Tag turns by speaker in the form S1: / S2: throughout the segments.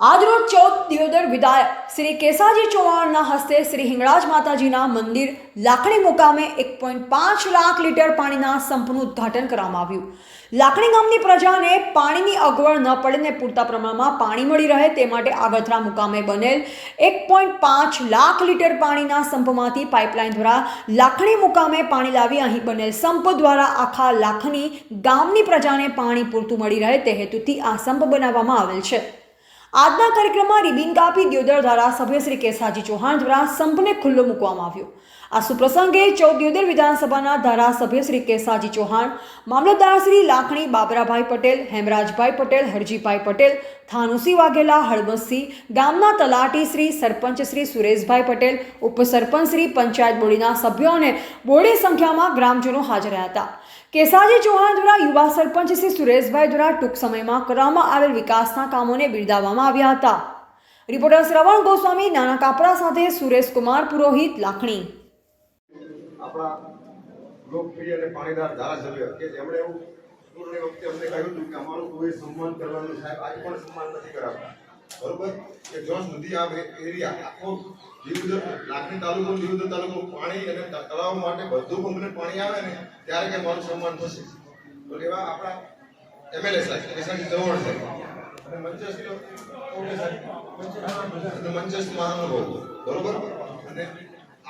S1: આજરોજ 14 દિયોદર વિધાયક શ્રી કેસાજી ચૌહાણના હસ્તે શ્રી હિંગળાજ માતાજીના મંદિર લાખણી મુકામે 1.5 લાખ લીટર પાણીના સંપનું ઉદ્ઘાટન કરવામાં આવ્યું। લાખણી ગામની પ્રજાને પાણીની અગવડ ન પડે ને પૂરતા પ્રમાણમાં પાણી મળી રહે તે માટે આગથરા મુકામે બનેલ 1.5 લાખ લીટર પાણીના સંપમાંથી પાઇપલાઇન દ્વારા લાખણી મુકામે પાણી લાવી અહીં બનેલ સંપ દ્વારા આખા લાખણી ગામની પ્રજાને પાણી પૂરતું મળી રહે તે હેતુથી આ સંપ બનાવવામાં આવેલ છે। આજના કાર્યક્રમમાં રિબિન કાપી દિયોદર ધારાસભ્ય શ્રી કેસાજી ચૌહાણ દ્વારા સંપને ખુલ્લો મૂકવામાં આવ્યો। આ સુપ્રસંગે 14 દિયોદર વિધાનસભાના ધારાસભ્ય શ્રી કેસાજી ચૌહાણ, મામલતદાર શ્રી લાખણી બાબરાભાઈ પટેલ, હેમરાજભાઈ પટેલ, હરજીભાઈ પટેલ, થાનુસી વાઘેલા, હળબતસિંહ, ગામના તલાટી શ્રી, સરપંચ શ્રી સુરેશભાઈ પટેલ, ઉપસરપંચ શ્રી, પંચાયત બોડીના સભ્યો અને બોડી સંખ્યામાં ગ્રામજનો હાજર રહ્યા હતા। કેસાજી ચૌહાણ દ્વારા યુવા સરપંચ શ્રી સુરેશભાઈ દ્વારા ટૂંક સમયમાં કરવામાં આવેલ વિકાસના કામોને બિરદાવવામાં આવ્યા હતા। રિપોર્ટર શ્રવણ ગોસ્વામી, નાના કાપડા સાથે સુરેશ કુમાર પુરોહિત, લાખણી।
S2: આપણા લોકપ્રિય અને પાણીદાર ધારાસભ્ય કે જેમણે એવું પૂર્ણ વખતે અમને કહ્યું હતું કે અમારું કોઈ સન્માન કરવાનું સાહેબ આજે પણ સન્માન નથી કરાવતા, બરોબર? કે જ્યાં સુધી આ એરિયા આખો દિયોદર લાખણી તાલુકો દિયોદર તાલુકો પાણી અને તળાવ માટે બધું કમ્પ્લીટ પાણી આવે ને ત્યારે કે મારું સન્માન થશે। તો એવા આપણા એમએલએ સાહેબ કેસાજી ચૌહાણ સાહેબ અને મંચસ્થ મહાનુભાવ, બરોબર? અને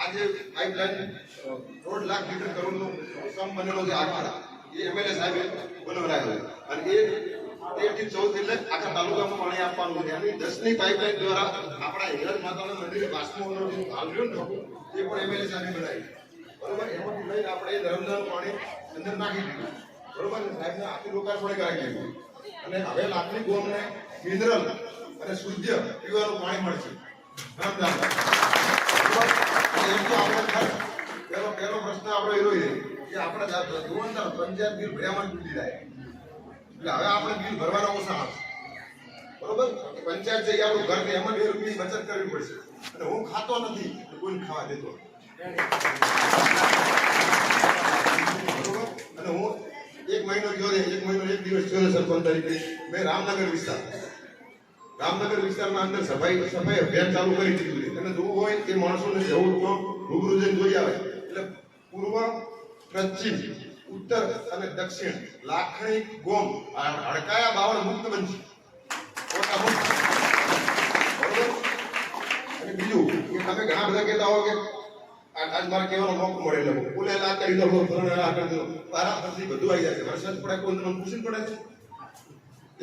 S2: આજે પાઇપલાઇન 1.5 લાખ લીટર કરોડનો સમ બનેલો છે આખા એ એમએલએ સાહેબે બનાવરાયો અને એ 13 થી 14 એટલે આખા તાલુકામાં પાણી આપવાનું છે અને 10ની પાઇપલાઇન દ્વારા આપણા હિંગળાજ માતાના મંદિરે બાષ્પીભવનનો જે ભાગ રહ્યો ને એ પણ એમએલએ સાહેબે બનાવી, બરોબર? એમાંથી લઈને આપણે નર્મદાનું પાણી અંદર નાખી દીધું, બરોબર? સાહેબને આખી લોકાર્પણ કરાવી દીધું અને હવે લાખણી ગામને મિનરલ અને શુદ્ધ પીવાનું પાણી મળશે નર્મદામાં। પહેલો પ્રશ્ન આપણો એવો છે કે આપણા યુવાન પંચાયત બિલ ભર્યામાં તૂટી જાય એટલે હવે આપણે બિલ ભરવાના ઓછા આવશે, બરોબર? પંચાયત જઈ આપણું ઘર એમાં 2 રૂપિયાની બચત કરવી પડશે અને હું ખાતો નથી કોઈને ખાવા દેતો, બરોબર? અને હું 1 મહિનો થયો 1 દિવસ થયો સરપંચ તરીકે મેં રામનગર વિસ્તારમાં અંદર સફાઈ અભિયાન ચાલુ કરી દીધું છે અને જોવું હોય કે માણસોને જવું તો રૂબરૂ જઈને જોઈ આવે એટલે પૂર્વ, પશ્ચિમ, ઉત્તર અને દક્ષિણ લાખણી ગોમ હડકાયા બાવળ મુક્ત બનશે, બરોબર? અને બીજું કે તમે ઘણા બધા કહેતા હો કે આજ મારે કહેવાનો મોકો મળે એટલે બોલે આ કરી દો આ કરી દો તારા પરથી બધું આવી જાય છે। વરસાદ પડે કોઈ તમને પૂછીને પડે છે?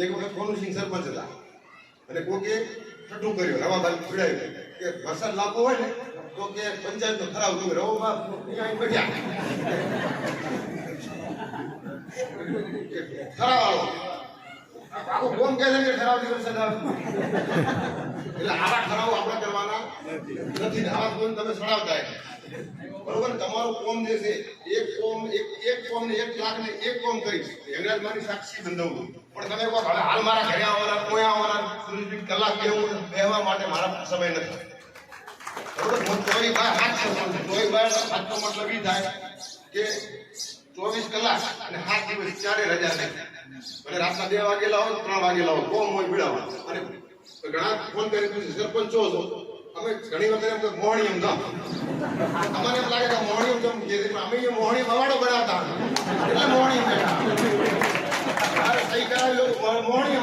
S2: એક વખત કોનુસિંહ સરપંચ હતા અને કોકે ઠઠ્ઠું કર્યું રવાભાઈ પીડાયું કે વરસાદ લાગવો હોય ને તો કે પંચાયત નો ઠરાવ તો રવામાં બેઠ્યા ઠરાવ આવો આખું કોમ કહે છે કે ઠરાવ થી વરસાદ આવે એટલે આવા ઠરાવ આપણે કરવાના નથી, આવા કોમ તમે સડાવતા, બરોબર? તમારું કોમ જે છે એક કોમ ને 1 લાખ ને 1 કોમ કરી હિંગળાજ મારી સાક્ષી બંધાવું પણ તમે કહો હવે હાલ મારા ઘરે આવવાના કોઈ આવવાના સુનિશ્ચિત કલાક કેવું બેહવા માટે મારા સમય નથી, બરોબર? હું તોય બાર સાચો મતલબ એ થાય કે 24 કલાક અને 7 દિવસ 4 રજા થાય અને રાતના 2 વાગે લાવો 3 વાગે લાવો કોમ હોય બિડાવો અને ઘણા ફોન કરી દીધું સરપંચ છો અમે ઘણી વખત એમ મોહણી એમ ગામ અમારે એમ લાગે કે મોહણી એમ અમે મોહણી મવાડો બનાવતા એટલે મોહણી સહી કરાવી મોહણી